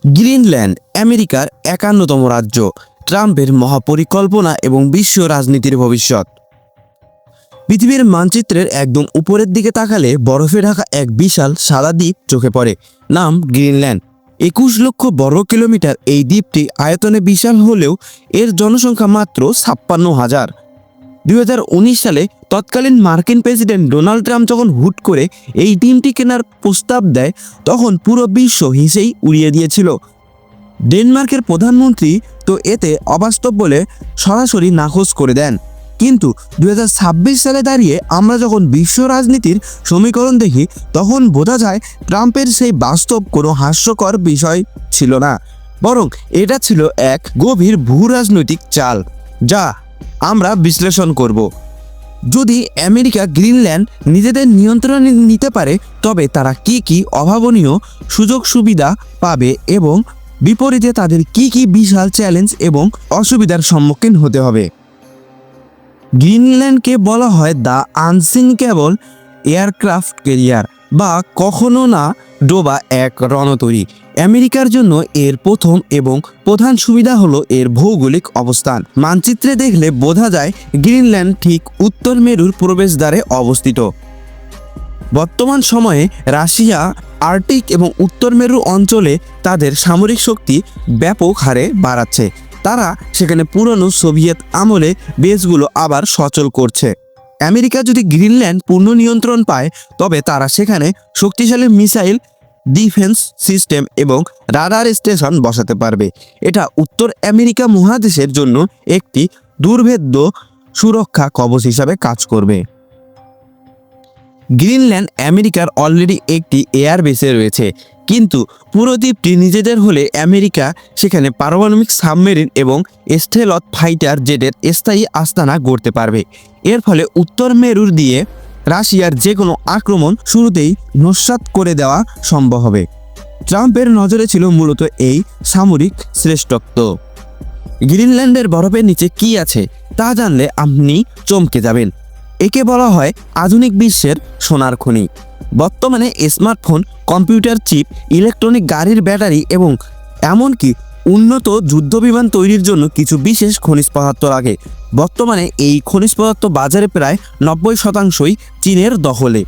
Greenland আমেরিকার ৫১তম রাজ্য, ট্রাম্পের মহাপরিকল্পনা এবং বিশ্ব রাজনীতির ভবিষ্যৎ। পৃথিবীর মানচিত্রের একদম উপরের দিকে তাকালে বরফে ঢাকা এক বিশাল সাদা দ্বীপ চোখে পড়ে, নাম গ্রিনল্যান্ড। ২১ লক্ষ বর্গ কিলোমিটার এই দ্বীপটি আয়তনে বিশাল হলেও এর জনসংখ্যা মাত্র ৫৬,০০০। ২০১৯ সালে তৎকালীন মার্কিন প্রেসিডেন্ট ডোনাল্ড ট্রাম্প যখন হুট করে এই দ্বীপটি কেনার প্রস্তাব দেয়, তখন পুরো বিশ্ব হেসেই উড়িয়ে দিয়েছিল। ডেনমার্কের প্রধানমন্ত্রী তো এতে অবাস্তব বলে সরাসরি নাকচ করে দেন। কিন্তু ২০২৬ সালে দাঁড়িয়ে আমরা যখন বিশ্ব রাজনীতির সমীকরণ দেখি, তখন বোঝা যায় ট্রাম্পের সেই বাস্তব কোনো হাস্যকর বিষয় ছিল না, বরং এটা ছিল এক গভীর ভূ রাজনৈতিক চাল, যা আমরা বিশ্লেষণ করব। যদি আমেরিকা গ্রিনল্যান্ড নিজেদের নিয়ন্ত্রণে নিতে পারে, তবে তারা কি অভাবনীয় সুযোগ সুবিধা পাবে এবং বিপরীতে তাদের কি বিশাল চ্যালেঞ্জ এবং অসুবিধার সম্মুখীন হতে হবে। গ্রিনল্যান্ডকে বলা হয় দ্য আনসিঙ্কেবল এয়ারক্রাফট ক্যারিয়ার, বা কখনো না ডোবা এক রণতরী। আমেরিকার জন্য এর প্রথম এবং প্রধান সুবিধা হলো এর ভৌগোলিক অবস্থান। মানচিত্রে দেখলে বোঝা যায় গ্রিনল্যান্ড ঠিক উত্তর মেরুর প্রবেশদ্বারে অবস্থিত। বর্তমান সময়ে রাশিয়া আর্কটিক এবং উত্তর মেরু অঞ্চলে তাদের সামরিক শক্তি ব্যাপক হারে বাড়াচ্ছে। তারা সেখানে পুরনো সোভিয়েত আমলে বেসগুলো আবার সচল করছে। আমেরিকা যদি গ্রিনল্যান্ড পূর্ণ নিয়ন্ত্রণ পায়, তবে তারা সেখানে শক্তিশালী মিসাইল ডিফেন্স সিস্টেম এবং রাডার স্টেশন বসাতে পারবে। এটা উত্তর আমেরিকা মহাদেশের জন্য একটি দুর্ভেদ্য সুরক্ষা কবচ হিসাবে কাজ করবে। গ্রিনল্যান্ড আমেরিকার অলরেডি একটি এয়ার বেসে রয়েছে, কিন্তু পুরো দ্বীপটি নিজেদের হলে আমেরিকা সেখানে পারমাণবিক সাবমেরিন এবং স্টেলথ ফাইটার জেটের স্থায়ী আস্তানা গড়তে পারবে। এর ফলে উত্তর মেরুর দিয়ে রাশিয়ার যে কোনো আক্রমণ শুরুতেই নস্যাৎ করে দেওয়া সম্ভব হবে। ট্রাম্পের নজরে ছিল মূলত এই সামরিক শ্রেষ্ঠত্ব। গ্রিনল্যান্ডের বরফের নিচে কি আছে তা জানলে আপনি চমকে যাবেন। একে বলা হয় আধুনিক বিশ্বের সোনার খনি। বর্তমানে স্মার্টফোন, কম্পিউটার চিপ, ইলেকট্রনিক গাড়ির ব্যাটারি এবং এমনকি উন্নত যুদ্ধবিমান তৈরির জন্য কিছু বিশেষ খনিজ পদার্থ লাগে। বর্তমানে এই খনিজ পদার্থ বাজারে প্রায় ৯০% চীনের দখলে।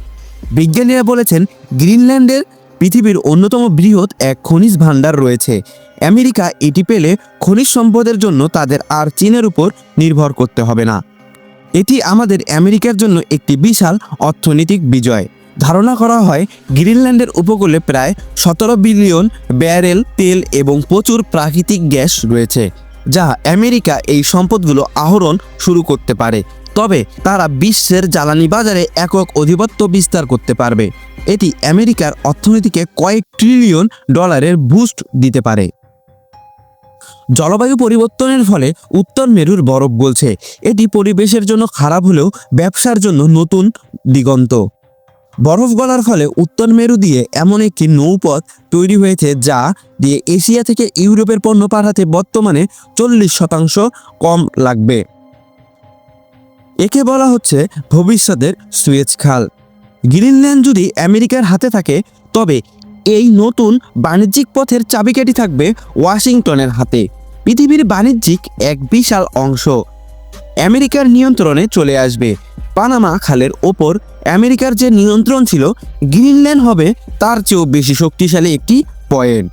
বিজ্ঞানীরা বলেছেন গ্রিনল্যান্ডের পৃথিবীর অন্যতম বৃহৎ এক খনিজ ভাণ্ডার রয়েছে। আমেরিকা এটি পেলে খনিজ সম্পদের জন্য তাদের আর চীনের উপর নির্ভর করতে হবে না। এটি আমাদের আমেরিকার জন্য একটি বিশাল অর্থনৈতিক বিজয়। ধারণা করা হয় গ্রিনল্যান্ডের উপকূলে প্রায় ১৭ বিলিয়ন ব্যারেল তেল এবং প্রচুর প্রাকৃতিক গ্যাস রয়েছে, যা আমেরিকা এই সম্পদগুলো আহরণ শুরু করতে পারে। তবে তারা বিশ্বের জ্বালানি বাজারে একক আধিপত্য বিস্তার করতে পারবে। এটি আমেরিকার অর্থনীতিকে কয়েক ট্রিলিয়ন ডলারের বুস্ট দিতে পারে। জলবায়ু পরিবর্তনের ফলে উত্তর মেরুর বরফ গলছে। এটি পরিবেশের জন্য খারাপ হলেও ব্যবসার জন্য নতুন দিগন্ত। বরফ গলার ফলে উত্তর মেরু দিয়ে এমন একটি নৌপথ তৈরি হয়েছে, যা দিয়ে এশিয়া থেকে ইউরোপের পণ্য পাঠাতে বর্তমানে ৪০% কম লাগবে। একে বলা হচ্ছে ভবিষ্যতের সুয়েজ খাল। গ্রিনল্যান্ড যদি আমেরিকার হাতে থাকে, তবে এই নতুন বাণিজ্যিক পথের চাবিকাঠি থাকবে ওয়াশিংটনের হাতে। পৃথিবীর বাণিজ্যিক এক বিশাল অংশ আমেরিকার নিয়ন্ত্রণে চলে আসবে। পানামা খালের ওপর আমেরিকার যে নিয়ন্ত্রণ ছিল, গ্রিনল্যান্ড হবে তার চেয়েও বেশি শক্তিশালী একটি পয়েন্ট।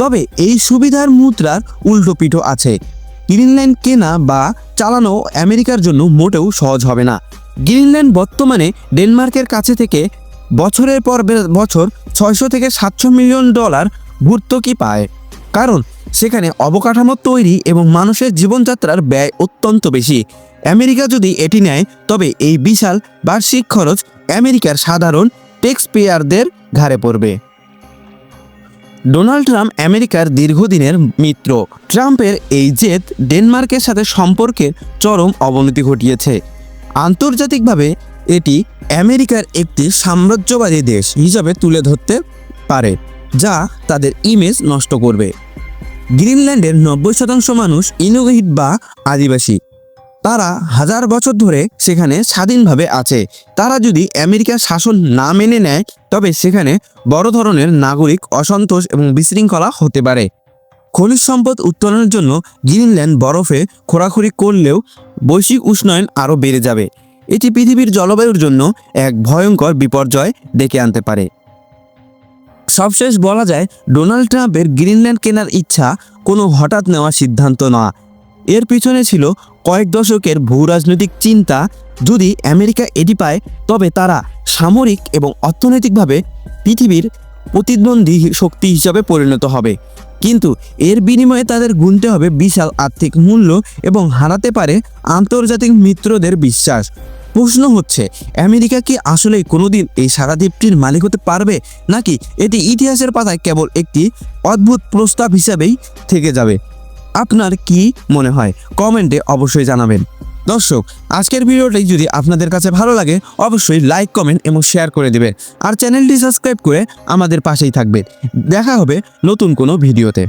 তবে এই সুবিধার মুদ্রার উল্টোপিঠও আছে। গ্রিনল্যান্ড কেনা বা চালানো আমেরিকার জন্য মোটেও সহজ হবে না। গ্রিনল্যান্ড বর্তমানে ডেনমার্কের কাছে থেকে বছরের পর বছর ৬০০ থেকে ৭০০ মিলিয়ন ডলার ভর্তুকি পায়, কারণ সেখানে অবকাঠামো তৈরি এবং মানুষের জীবনযাত্রার ব্যয় অত্যন্ত বেশি। আমেরিকা যদি এটি নেয়, তবে এই বিশাল বার্ষিক খরচ আমেরিকার সাধারণ ট্যাক্স পেয়ারদের ঘাড়ে পড়বে। ডোনাল্ড ট্রাম্প আমেরিকার দীর্ঘদিনের মিত্র। ট্রাম্পের এই জেদ ডেনমার্কের সাথে সম্পর্কের চরম অবনতি ঘটিয়েছে। আন্তর্জাতিকভাবে এটি আমেরিকার একটি সাম্রাজ্যবাদী দেশ হিসাবে তুলে ধরতে পারে, যা তাদের ইমেজ নষ্ট করবে। গ্রিনল্যান্ডের ৯০% মানুষ ইনুইট বা আদিবাসী। তারা হাজার বছর ধরে সেখানে স্বাধীনভাবে আছে। তারা যদি আমেরিকার শাসন না মেনে নেয় তবে সেখানে বড় ধরনের নাগরিক অসন্তোষ এবং বিশৃঙ্খলা হতে পারে। খনিজ সম্পদ উত্তোলনের জন্য গ্রিনল্যান্ড বরফে খোরাখুরি করলেও বৈশ্বিক উষ্ণায়ন আরও বেড়ে যাবে। এটি পৃথিবীর জলবায়ুর জন্য এক ভয়ঙ্কর বিপর্যয় ডেকে আনতে পারে। সবশেষ বলা যায়, ডোনাল্ড ট্রাম্পের গ্রিনল্যান্ড কেনার ইচ্ছা কোনো হঠাৎ নেওয়া সিদ্ধান্ত না। এর পিছনে ছিল কয়েক দশকের ভূরাজনৈতিক চিন্তা। যদি আমেরিকা এটি পায় তবে তারা সামরিক এবং অর্থনৈতিকভাবে পৃথিবীর প্রতিদ্বন্দ্বী শক্তি হিসাবে পরিণত হবে, কিন্তু এর বিনিময়ে তাদের গুনতে হবে বিশাল আর্থিক মূল্য এবং হারাতে পারে আন্তর্জাতিক মিত্রদের বিশ্বাস। প্রশ্ন হচ্ছে, আমেরিকা কি আসলেই কোনোদিন এই সারা দ্বীপটির মালিক হতে পারবে, নাকি এটি ইতিহাসের পাতায় কেবল একটি অদ্ভুত প্রস্তাব হিসাবেই থেকে যাবে? আপনার কি মনে হয় কমেন্টে অবশ্যই জানাবেন। দর্শক, আজকের ভিডিওটি যদি আপনাদের কাছে ভালো লাগে অবশ্যই লাইক, কমেন্ট এবং শেয়ার করে দেবেন। আর চ্যানেলটি সাবস্ক্রাইব করে আমাদের পাশেই থাকবেন। দেখা হবে নতুন কোনো ভিডিওতে।